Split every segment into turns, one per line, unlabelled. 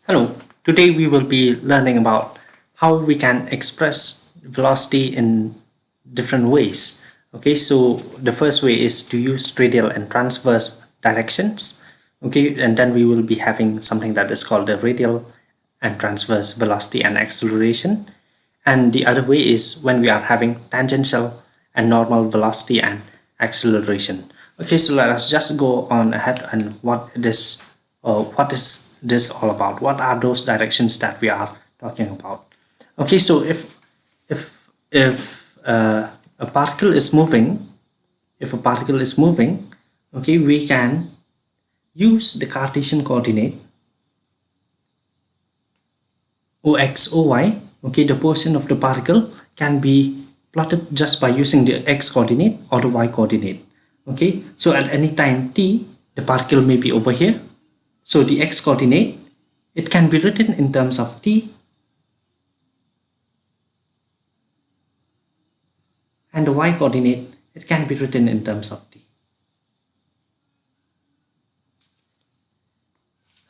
Hello, today we will be learning about how we can express velocity in different ways. Okay, so the first way is to use radial and transverse directions. Okay, and then we will be having something that is called the radial and transverse velocity and acceleration. And the other way is when we are having tangential and normal velocity and acceleration. Okay, so let us just go on ahead and what is this all about? What are those directions that we are talking about? Okay, so if a particle is moving, okay, we can use the Cartesian coordinate Ox, Oy. Okay, the position of the particle can be plotted just by using the x coordinate or the y coordinate. Okay, so at any time t, the particle may be over here. So the x coordinate, it can be written in terms of t, and the y coordinate, it can be written in terms of t.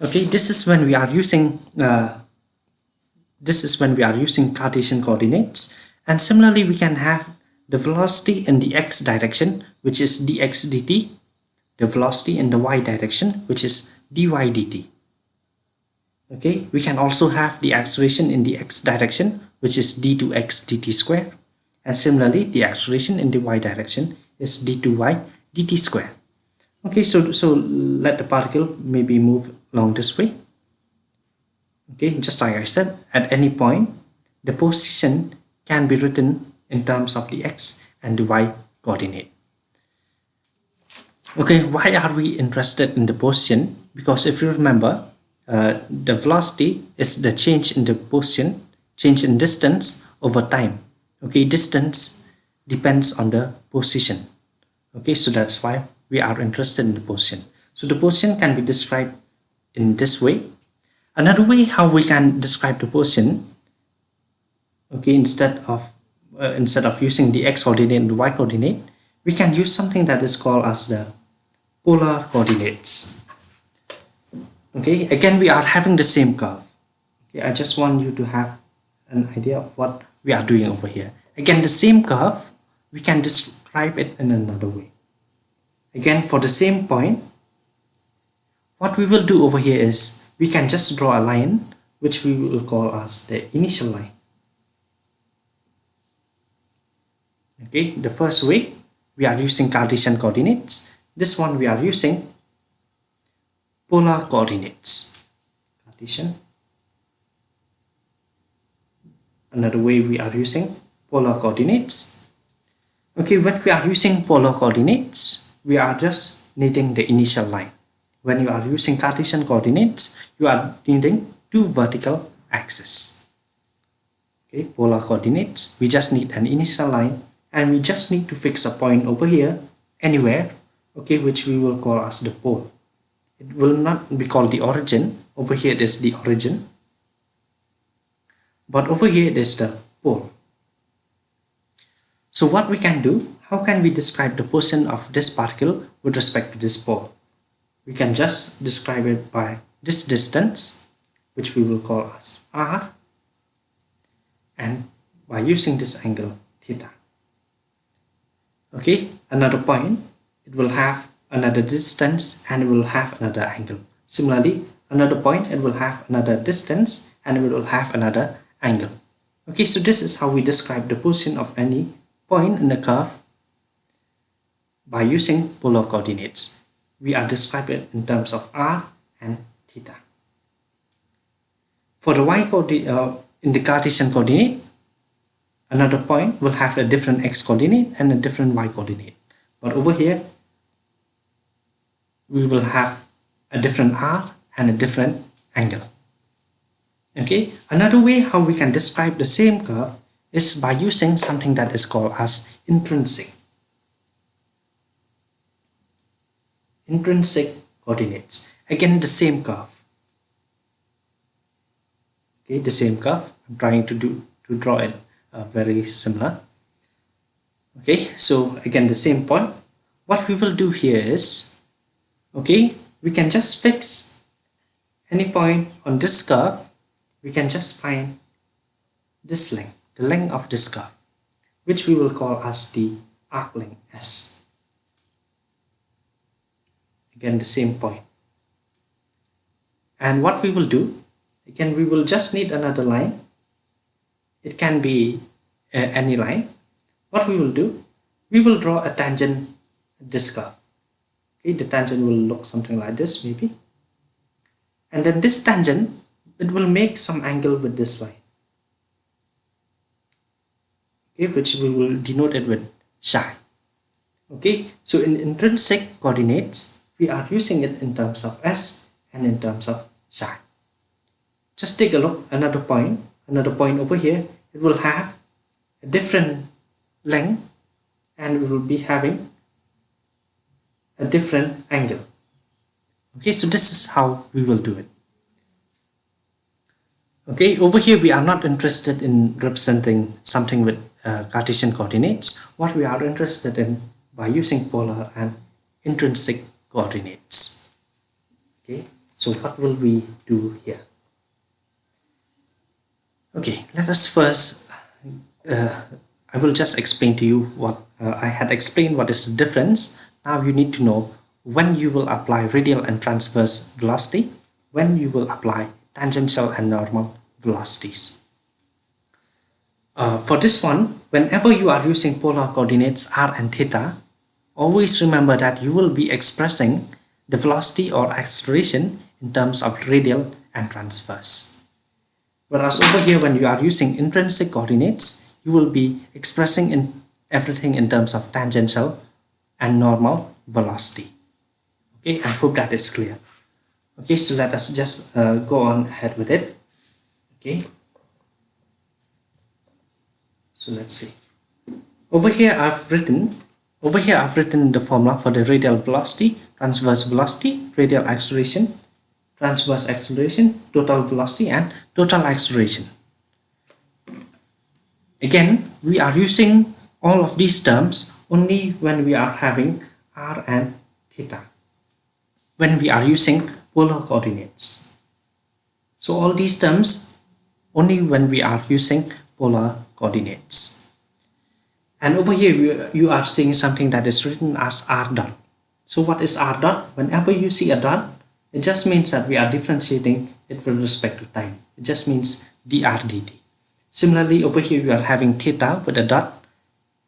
Okay, this is when we are using Cartesian coordinates, and similarly we can have the velocity in the x direction, which is dx dt, the velocity in the y direction, which is dy dt. Okay, we can also have the acceleration in the x direction, which is d2x dt square, and similarly the acceleration in the y direction is d2y dt square. Okay, so let the particle maybe move along this way. Okay, just like I said, at any point the position can be written in terms of the x and the y coordinate. Okay, why are we interested in the position? Because if you remember, the velocity is the change in the position, change in distance over time. Okay, distance depends on the position. Okay, so that's why we are interested in the position. So the position can be described in this way. Another way how we can describe the position, okay, instead of using the x coordinate and the y coordinate, we can use something that is called as the polar coordinates. Okay, again we are having the same curve. Okay, I just want you to have an idea of what we are doing over here. Again, the same curve, we can describe it in another way. Again, for the same point, what we will do over here is we can just draw a line which we will call as the initial line. Okay, the first way we are using Cartesian coordinates. This one we are using polar coordinates. Cartesian. Another way we are using polar coordinates. Okay, when we are using polar coordinates, we are just needing the initial line. When you are using Cartesian coordinates, you are needing two vertical axes. Okay, polar coordinates, we just need an initial line and we just need to fix a point over here anywhere, okay, which we will call as the pole. It will not be called the origin. Over here it is the origin, but over here it is the pole. So what we can do, how can we describe the position of this particle with respect to this pole? We can just describe it by this distance, which we will call as r, and by using this angle theta. Okay, another point, it will have another distance and it will have another angle. Similarly, another point, it will have another distance and it will have another angle. Okay, so this is how we describe the position of any point in the curve by using polar coordinates. We are describing it in terms of r and theta. For the y coordinate, in the Cartesian coordinate, another point will have a different x coordinate and a different y coordinate. But over here, we will have a different r and a different angle. Okay, another way how we can describe the same curve is by using something that is called as intrinsic. Intrinsic coordinates. Again, the same curve. Okay, the same curve. I'm trying to draw it very similar. Okay, so again the same point. What we will do here is, okay, we can just fix any point on this curve, we can just find this length, the length of this curve, which we will call as the arc length S. Again, the same point. And what we will do, again, we will just need another line. It can be any line. What we will do, we will draw a tangent at this curve. Okay, the tangent will look something like this maybe. And then this tangent, it will make some angle with this line. Okay, which we will denote it with psi. Okay, so in intrinsic coordinates, we are using it in terms of S and in terms of psi. Just take a look, another point over here, it will have a different length and we will be having a different angle. Okay, so this is how we will do it. Okay, over here we are not interested in representing something with Cartesian coordinates. What we are interested in by using polar and intrinsic coordinates. Okay, so what will we do here? Okay, let us first, I will just explain to you what I had explained what is the difference. Now you need to know when you will apply radial and transverse velocity, when you will apply tangential and normal velocities. For this one, whenever you are using polar coordinates r and theta, always remember that you will be expressing the velocity or acceleration in terms of radial and transverse. Whereas over here, when you are using intrinsic coordinates, you will be expressing everything in terms of tangential and normal velocity. Okay, I hope that is clear. Okay, so let us just go on ahead with it. Okay, so let's see. Over here I've written the formula for the radial velocity, transverse velocity, radial acceleration, transverse acceleration, total velocity and total acceleration. Again, we are using all of these terms only when we are having r and theta, when we are using polar coordinates. So all these terms only when we are using polar coordinates. And over here you are seeing something that is written as r dot. So what is r dot? Whenever you see a dot, it just means that we are differentiating it with respect to time. It just means dr dt. Similarly, over here we are having theta with a dot.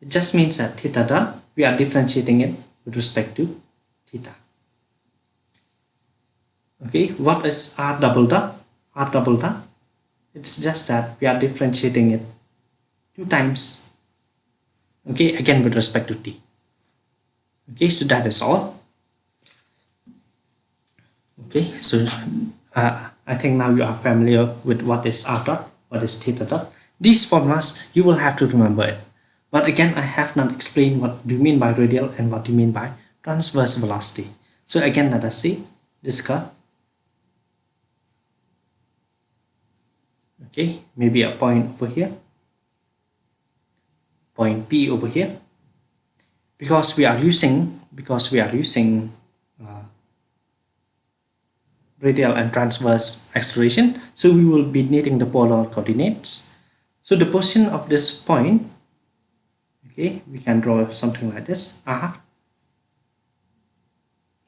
It just means that theta dot, we are differentiating it with respect to theta. Okay, what is r double dot? R double dot, it's just that we are differentiating it 2 times. Okay, again with respect to t. Okay, so that is all. Okay, so I think now you are familiar with what is r dot, what is theta dot. These formulas, you will have to remember it. But again, I have not explained what do you mean by radial and what do you mean by transverse velocity. So again, let us see this curve. Okay, maybe a point over here, point P over here. Because we are using radial and transverse acceleration, so we will be needing the polar coordinates. So the position of this point, okay, we can draw something like this, r.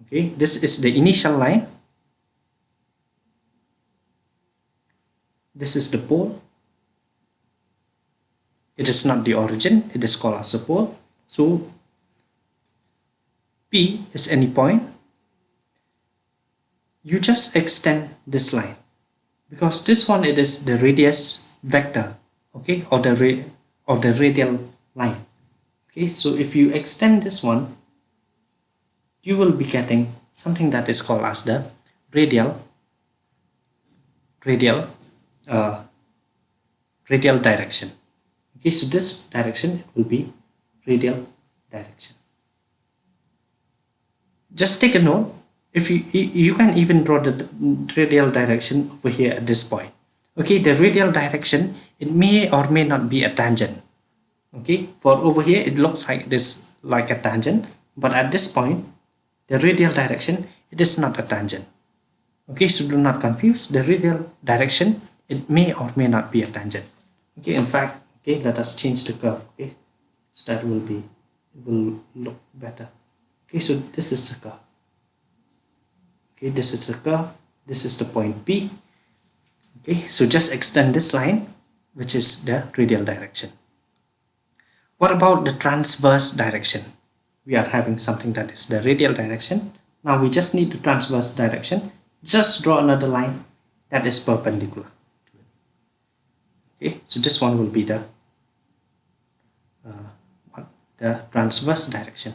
Okay, this is the initial line. This is the pole. It is not the origin, it is called as a pole. So P is any point. You just extend this line because this one, it is the radius vector, okay, or the radial line. Okay, so if you extend this one, you will be getting something that is called as the radial direction. Okay, so this direction, it will be radial direction. Just take a note. If you can even draw the radial direction over here at this point. Okay, the radial direction, it may or may not be a tangent. Okay, for over here it looks like this, like a tangent, but at this point the radial direction, it is not a tangent. Okay, so do not confuse the radial direction. It may or may not be a tangent. Okay, in fact, okay, let us change the curve. Okay, so that will be, it will look better. Okay, so this is the curve. Okay, this is the curve. This is the point P. Okay, so just extend this line, which is the radial direction. What about the transverse direction? We are having something that is the radial direction. Now we just need the transverse direction. Just draw another line that is perpendicular. Okay, so this one will be the transverse direction.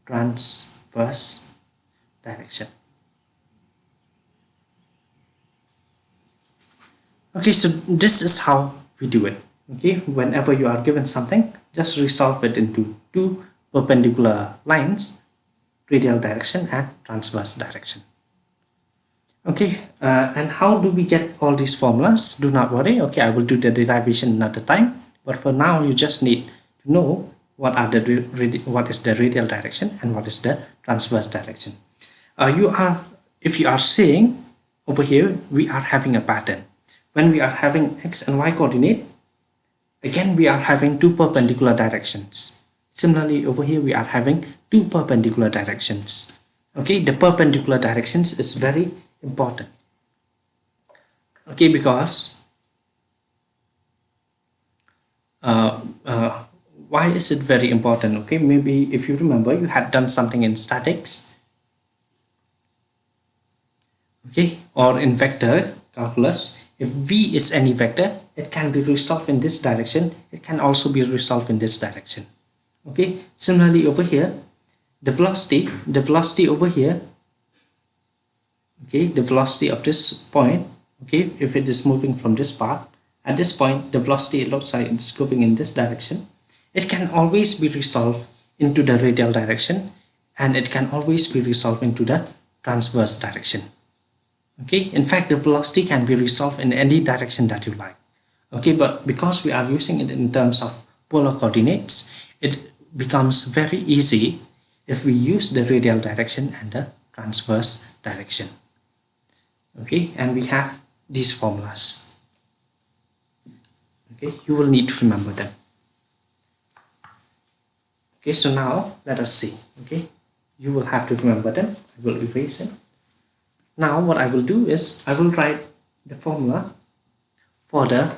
Transverse direction. Okay, so this is how we do it. Okay, whenever you are given something, just resolve it into two perpendicular lines, radial direction and transverse direction. Okay, and how do we get all these formulas? Do not worry. Okay, I will do the derivation another time. But for now, you just need to know what is the radial direction and what is the transverse direction. If you are seeing over here, we are having a pattern. When we are having x and y coordinate, again we are having two perpendicular directions. Similarly, over here we are having two perpendicular directions. Okay, the perpendicular directions is very important. Okay, because why is it very important? Okay, maybe if you remember, you had done something in statics, okay, or in vector calculus. If v is any vector, it can be resolved in this direction. It can also be resolved in this direction. Okay, similarly over here, the velocity over here, okay, the velocity of this point, okay, if it is moving from this path, at this point, the velocity, it looks like it's going in this direction. It can always be resolved into the radial direction, and it can always be resolved into the transverse direction. Okay, in fact, the velocity can be resolved in any direction that you like. Okay, but because we are using it in terms of polar coordinates, it becomes very easy if we use the radial direction and the transverse direction. Okay, and we have these formulas. Okay, you will need to remember them. Okay, so now let us see. Okay, you will have to remember them. I will erase it. Now what I will do is I will write the formula for the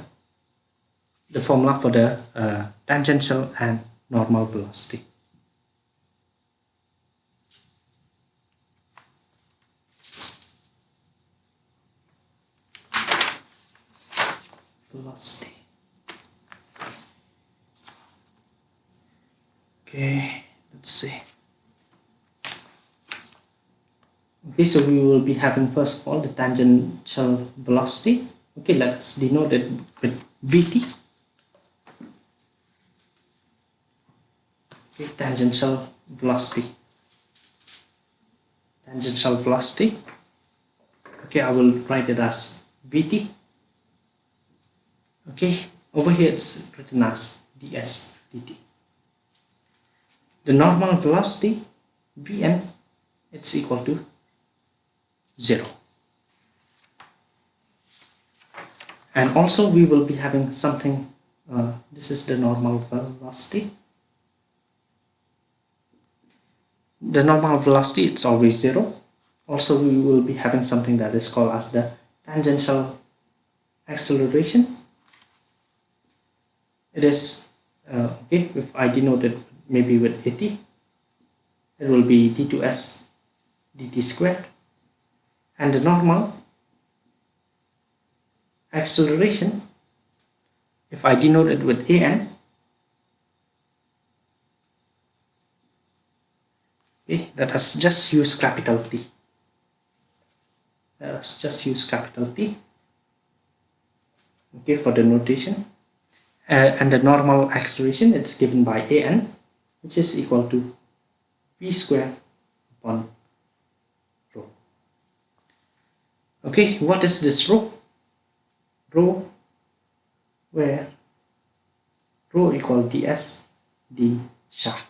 tangential and normal velocity. Velocity. Okay, let's see. Okay, so we will be having first of all the tangential velocity. Okay, let us denote it with Vt. Okay, tangential velocity. Tangential velocity. Okay, I will write it as Vt. Okay, over here it's written as ds dt. The normal velocity, Vn, it's equal to 0. And also we will be having something, this is the normal velocity. The normal velocity, it's always 0. Also we will be having something that is called as the tangential acceleration. It is, okay, if I denote it maybe with at, it will be d2s dt squared. And the normal acceleration, if I denote it with an, okay, let us just use capital T. Let us just use capital T, okay, for the notation. And the normal acceleration, it's given by an, which is equal to v squared upon rho. Okay, what is this rho? Rho, where rho equal ds d shaft.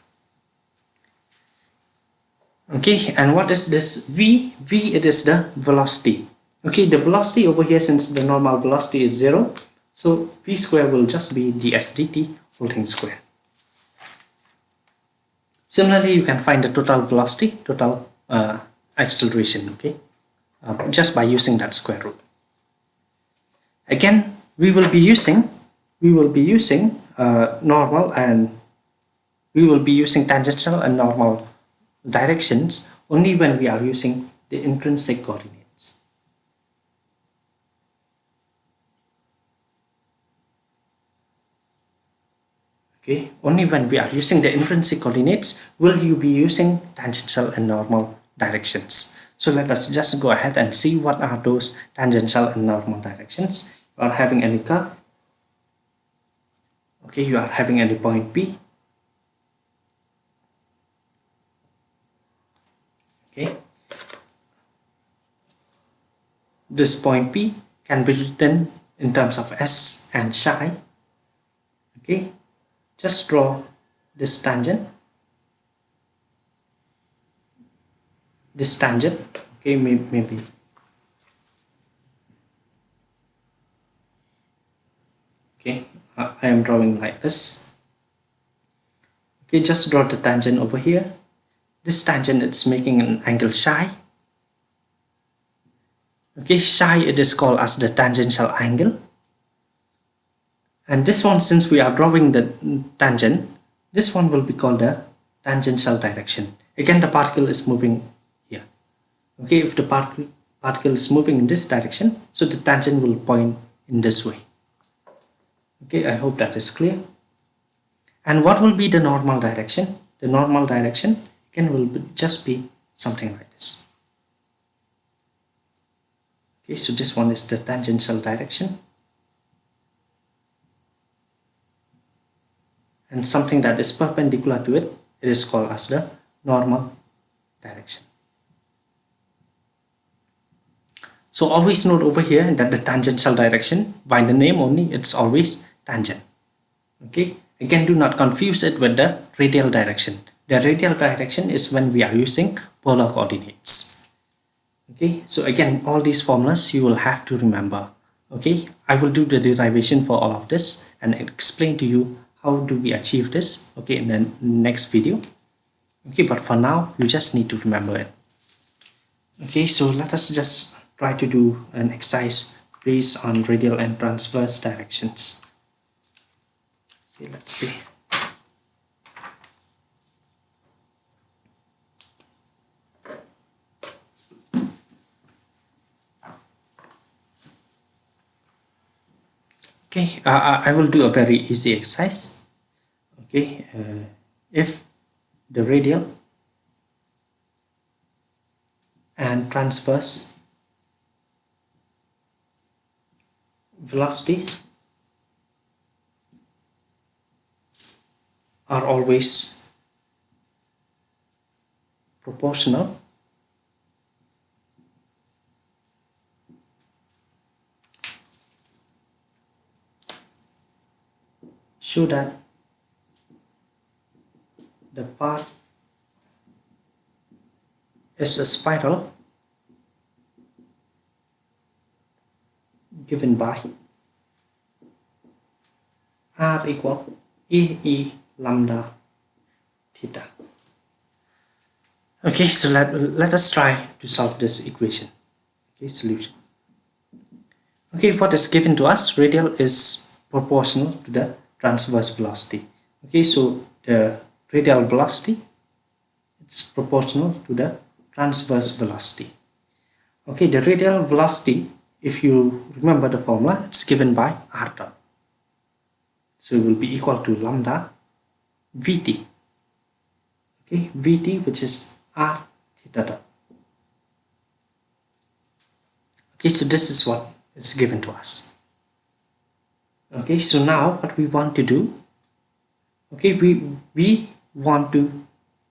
Okay, and what is this v? V, it is the velocity. Okay, the velocity over here, since the normal velocity is 0, so v square will just be ds dt whole thing square. Similarly, you can find the total velocity, total acceleration, okay, just by using that square root. Again, we will be using normal, and we will be using tangential and normal directions only when we are using the intrinsic coordinates. Okay, only when we are using the intrinsic coordinates will you be using tangential and normal directions. So let us just go ahead and see what are those tangential and normal directions. You are having any curve. Okay, you are having any point P. Okay, this point P can be written in terms of S and psi. Okay, just draw this tangent, okay, maybe okay, I am drawing like this. Okay, just draw the tangent over here. This tangent is making an angle psi. Okay, psi, it is called as the tangential angle. And this one, since we are drawing the tangent, this one will be called the tangential direction. Again, the particle is moving here. Okay, if the particle is moving in this direction, so the tangent will point in this way. Okay, I hope that is clear. And what will be the normal direction? The normal direction again will just be something like this. Okay, so this one is the tangential direction. And something that is perpendicular to it, it is called as the normal direction. So always note over here that the tangential direction, by the name only, it's always tangent. Okay, again, do not confuse it with the radial direction. The radial direction is when we are using polar coordinates. Okay, so again, all these formulas you will have to remember. Okay, I will do the derivation for all of this and explain to you how do we achieve this, okay, in the next video. Okay, but for now, you just need to remember it. Okay, so let us just try to do an exercise based on radial and transverse directions. Okay, let's see. Okay, I will do a very easy exercise. Okay, if the radial and transverse velocities are always proportional, show that the path is a spiral given by r equal e lambda theta. Okay, so let us try to solve this equation. Okay, solution. Okay, what is given to us? Radial is proportional to the transverse velocity. Okay, so the radial velocity, it's proportional to the transverse velocity. Okay, the radial velocity, if you remember the formula, it's given by r dot. So it will be equal to lambda vt. Okay, vt, which is r theta dot. Okay, so this is what is given to us. Okay, so now what we want to do, okay, we want to,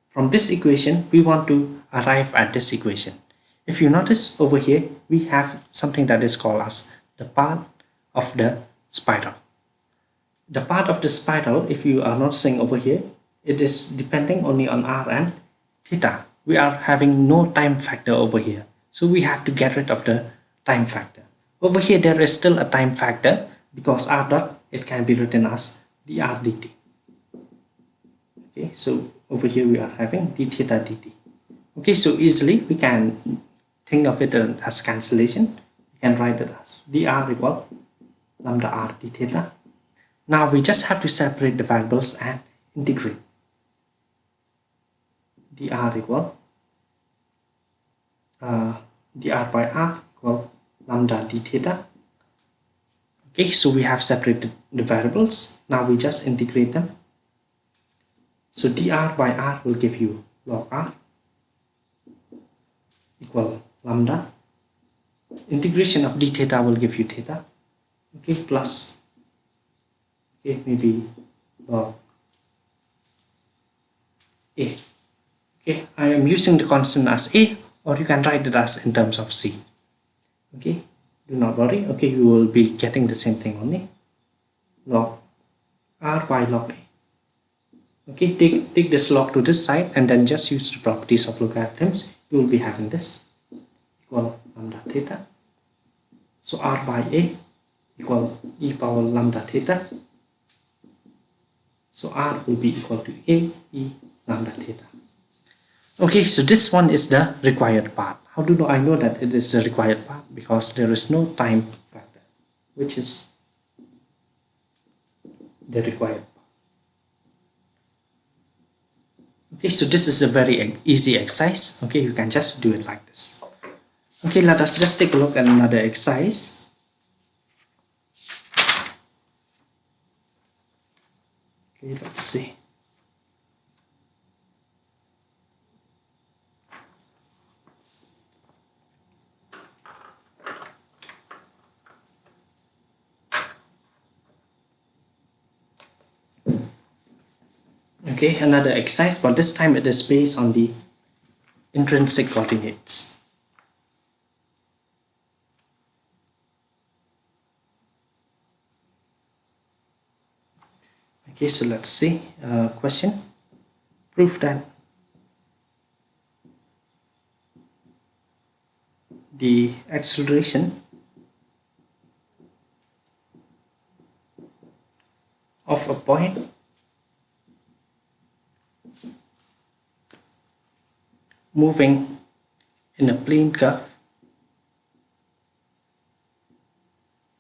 from this equation, we want to arrive at this equation. If you notice over here, we have something that is called as the path of the spiral. The path of the spiral, if you are noticing over here, it is depending only on r and theta, we are having no time factor over here. So we have to get rid of the time factor. Over here there is still a time factor because r dot, it can be written as dr dt. Okay, so over here we are having d theta dt. Okay, so easily we can think of it as cancellation. We can write it as dr equal lambda r d theta. Now we just have to separate the variables and integrate. Dr equal dr by r equal lambda d theta. Okay, so we have separated the variables. Now we just integrate them. So dr by r will give you log r equal lambda. Integration of d theta will give you theta. Okay, plus, okay, maybe log a. Okay, I am using the constant as a, or you can write it as in terms of c. Okay, do not worry. Okay, you will be getting the same thing only. Log r by log a. Okay, take this log to this side and then just use the properties of logarithms. You will be having this equal lambda theta. So r by a equal e power lambda theta. So r will be equal to a e lambda theta. Okay, so this one is the required part. How do I know that it is the required part? Because there is no time factor, which is the required part. Okay, so this is a very easy exercise. Okay, you can just do it like this. Okay, let us just take a look at another exercise. Okay, let's see. Okay, another exercise, but this time it is based on the intrinsic coordinates. Okay, so let's see. Question. Prove that the acceleration of a point moving in a plane curve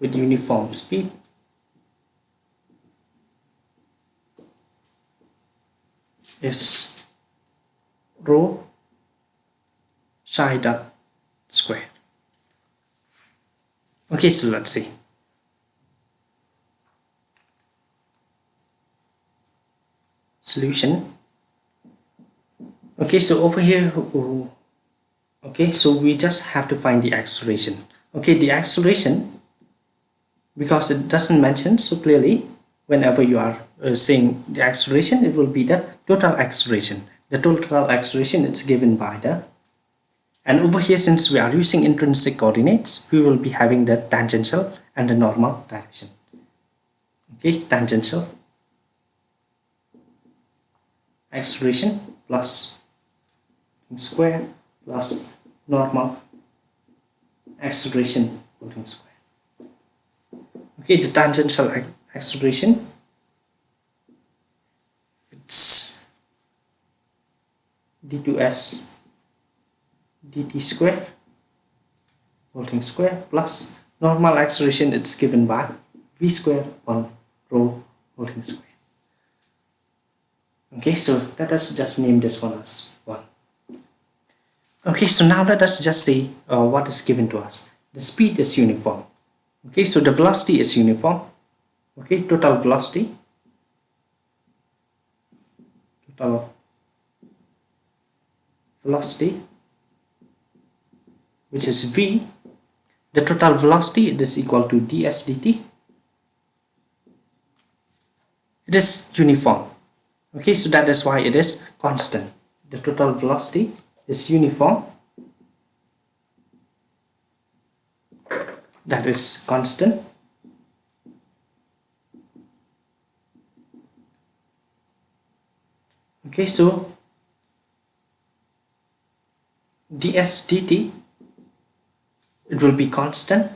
with uniform speed is rho psi dot square. Okay, so let's see. Solution. Okay, so over here, okay, so we just have to find the acceleration. Okay, the acceleration, because it doesn't mention so clearly, whenever you are saying the acceleration, it will be the total acceleration. The total acceleration is given by the, and over here, since we are using intrinsic coordinates, we will be having the tangential and the normal direction. Okay, tangential acceleration plus square plus normal acceleration whole square. Okay, the tangential acceleration, it's d2s dt square whole square plus normal acceleration, it's given by v square upon rho whole square. Okay, so let us just name this one as 1. Okay, so now let us just see what is given to us. The speed is uniform. Okay, so the velocity is uniform. Okay, total velocity, which is v. The total velocity, it is equal to ds dt. It is uniform. Okay, so that is why it is constant. The total velocity is uniform. That is constant. Okay, so ds dt, it will be constant.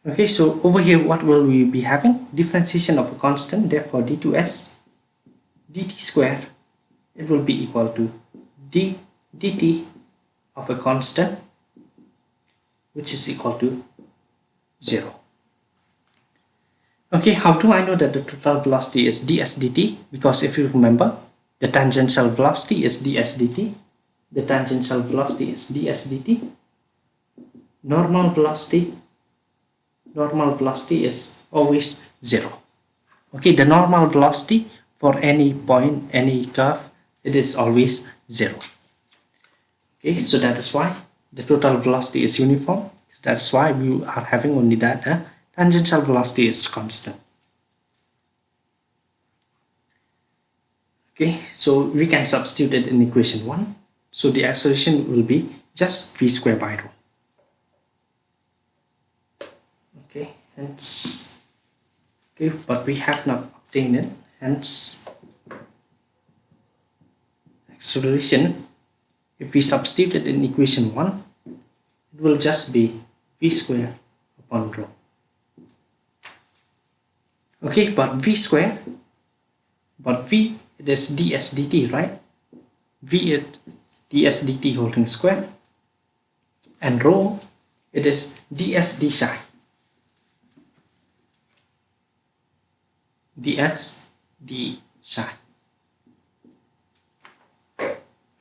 Okay, so over here what will we be having? Differentiation of a constant, therefore d2s dt square, it will be equal to d dt of a constant, which is equal to 0. Okay, how do I know that the total velocity is ds dt? Because if you remember, the tangential velocity is ds dt, the tangential velocity is ds dt, normal velocity is always 0. Okay, the normal velocity for any point, any curve, it is always 0. Okay, so that is why the total velocity is uniform. That's why we are having only that tangential velocity is constant. Okay, so we can substitute it in equation 1. So the acceleration will be just v square by rho. Okay, hence, okay, but we have not obtained it, hence acceleration, if we substitute it in equation 1, it will just be v square upon rho. Okay, but v square, but v, it is ds dt, right? V is ds dt holding square, and rho, it is ds d psi. ds d psi.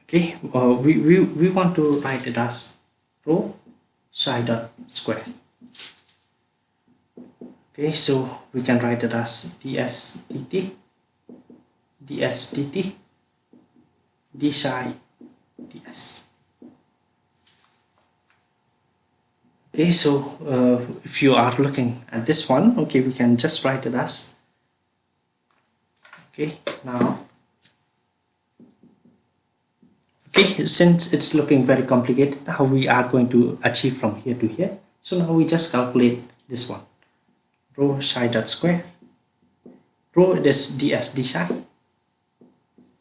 Okay, we want to write it as rho psi dot square. Okay, so we can write it as ds dt d psi ds. Okay, so if you are looking at this one, okay, we can just write it as, okay, now, okay, since it's looking very complicated how we are going to achieve from here to here, so now we just calculate this one, rho psi dot square, rho it is ds d psi,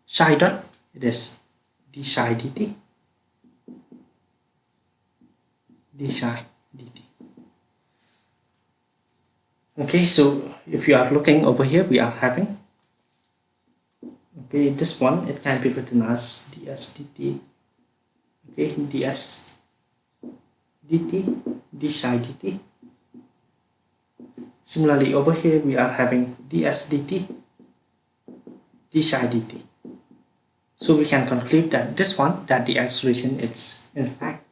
psi dot it is d psi dt, d psi dt. Okay, so if you are looking over here, we are having, okay, this one, it can be written as ds dt, okay, ds dt d psi dt. Similarly over here we are having ds dt d psi dt. So we can conclude that this one, that the acceleration is in fact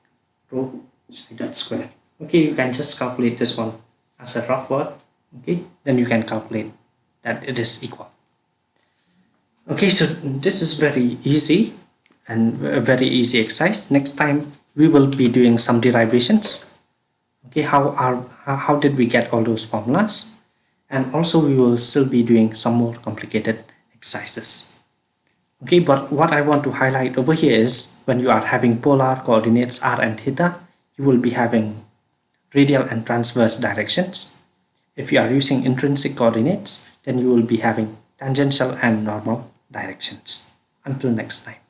rho psi dot square. Okay, you can just calculate this one as a rough work. Okay, then you can calculate that it is equal. Okay, so this is very easy and a very easy exercise. Next time we will be doing some derivations. Okay, how did we get all those formulas? And also we will still be doing some more complicated exercises. Okay, but what I want to highlight over here is when you are having polar coordinates r and theta, you will be having radial and transverse directions. If you are using intrinsic coordinates, then you will be having tangential and normal directions. Until next time.